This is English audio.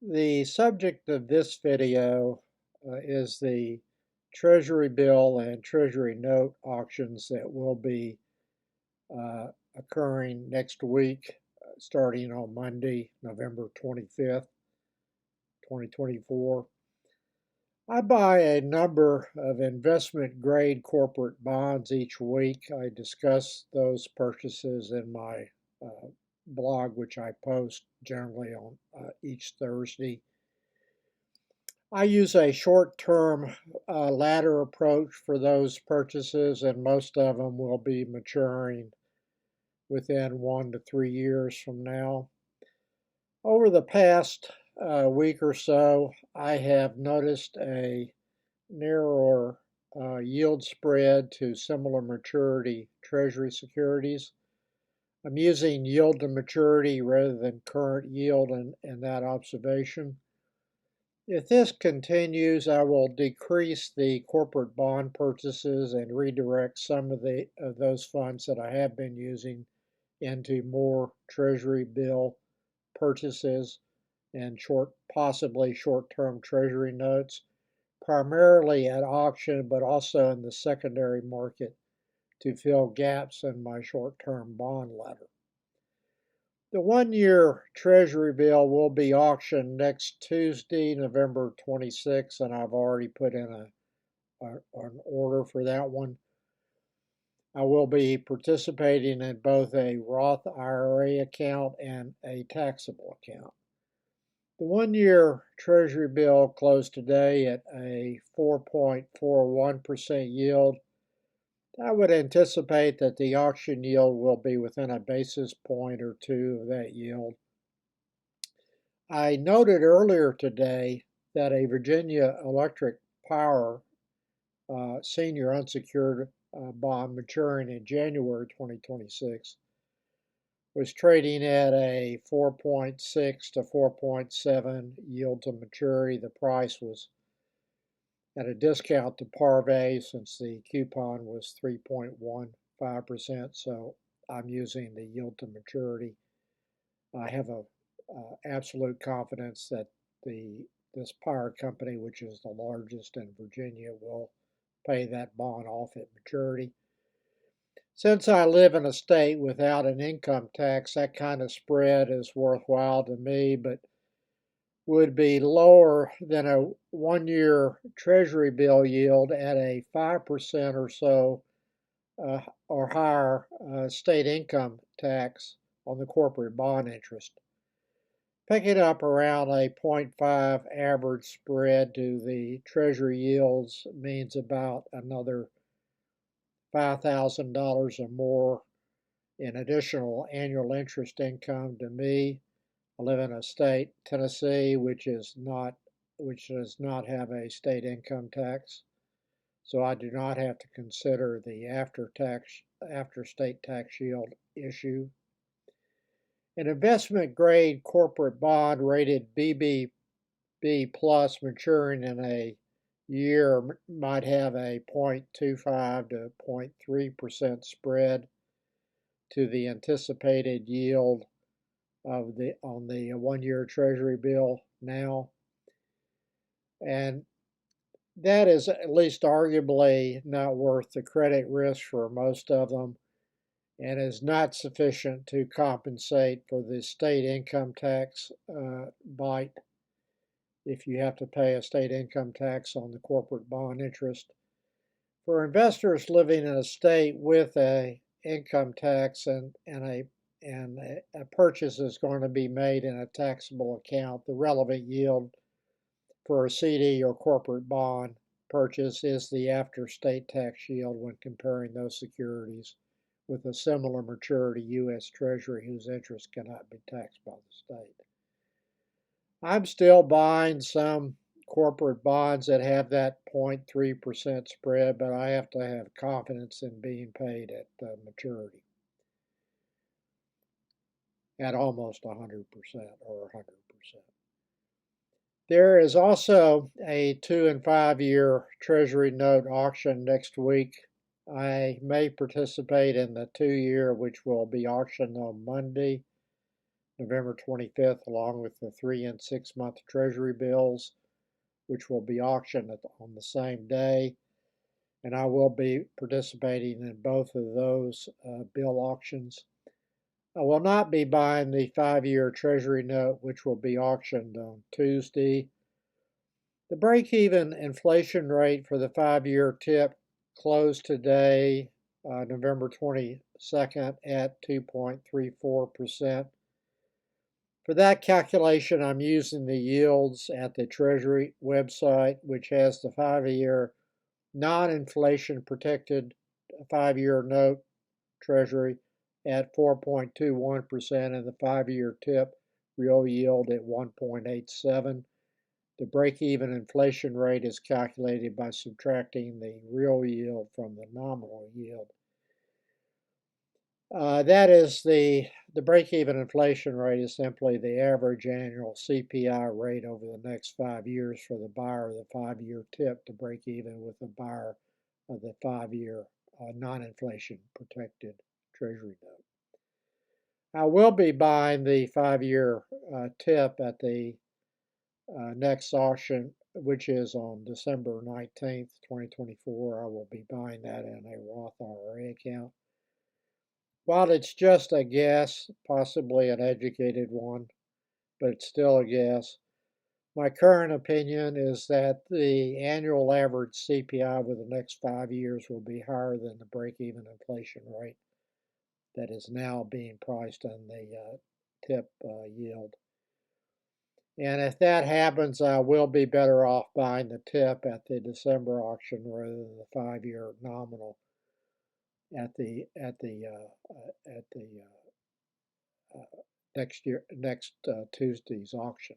The subject of this video is the Treasury Bill and Treasury note auctions that will be occurring next week, starting on Monday, November 25th, 2024. I buy a number of investment grade corporate bonds each week. I discuss those purchases in my blog, which I post generally on each Thursday. I use a short-term ladder approach for those purchases, and most of them will be maturing within 1 to 3 years from now. Over the past week or so, I have noticed a narrower yield spread to similar maturity Treasury securities. I'm using yield to maturity rather than current yield in that observation. If this continues, I will decrease the corporate bond purchases and redirect some of those funds that I have been using into more Treasury bill purchases and possibly short-term Treasury notes, primarily at auction, but also in the secondary market to fill gaps in my short-term bond ladder. The one-year Treasury bill will be auctioned next Tuesday, November 26th, and I've already put in an order for that one. I will be participating in both a Roth IRA account and a taxable account. The one-year Treasury bill closed today at a 4.41% yield. I would anticipate that the auction yield will be within a basis point or two of that yield. I noted earlier today that a Virginia Electric Power senior unsecured bond maturing in January 2026 was trading at a 4.6 to 4.7 yield to maturity. The price was at a discount to par value since the coupon was 3.15%, so I'm using the yield to maturity. I have a absolute confidence that this power company, which is the largest in Virginia, will pay that bond off at maturity. Since I live in a state without an income tax, that kind of spread is worthwhile to me, but would be lower than a one-year Treasury bill yield at a 5% or so or higher state income tax on the corporate bond interest. Picking up around a 0.5 average spread to the Treasury yields means about another $5,000 or more in additional annual interest income to me. I live in a state, Tennessee, which does not have a state income tax, so I do not have to consider the after state tax yield issue. An investment grade corporate bond rated BBB plus maturing in a year might have a 0.25 to 0.3% spread to the anticipated yield on the one-year Treasury bill now, and that is at least arguably not worth the credit risk for most of them, and is not sufficient to compensate for the state income tax bite if you have to pay a state income tax on the corporate bond interest. For investors living in a state with a income tax and a purchase is going to be made in a taxable account, the relevant yield for a CD or corporate bond purchase is the after state tax yield when comparing those securities with a similar maturity U.S. Treasury whose interest cannot be taxed by the state. I'm still buying some corporate bonds that have that 0.3% spread, but I have to have confidence in being paid at maturity at almost 100% or 100%. There is also a 2 and 5 year Treasury note auction next week. I may participate in the 2 year, which will be auctioned on Monday, November 25th, along with the 3 and 6 month Treasury bills, which will be auctioned on the same day. And I will be participating in both of those bill auctions. I will not be buying the 5-year Treasury note, which will be auctioned on Tuesday. The break-even inflation rate for the 5-year tip closed today, November 22nd, at 2.34%. For that calculation, I'm using the yields at the Treasury website, which has the 5-year non-inflation protected 5-year note Treasury at 4.21% and the 5-year tip real yield at 1.87. The break-even inflation rate is calculated by subtracting the real yield from the nominal yield. That is the break-even inflation rate is simply the average annual CPI rate over the next 5 years for the buyer of the 5-year tip to break even with the buyer of the 5-year non-inflation protected Treasury note. I will be buying the 5-year tip at the next auction, which is on December 19th, 2024. I will be buying that in a Roth IRA account. While it's just a guess, possibly an educated one, but it's still a guess, my current opinion is that the annual average CPI over the next 5 years will be higher than the break-even inflation rate that is now being priced on the tip yield. And if that happens, I will be better off buying the tip at the December auction rather than the 5-year nominal at the next Tuesday's auction.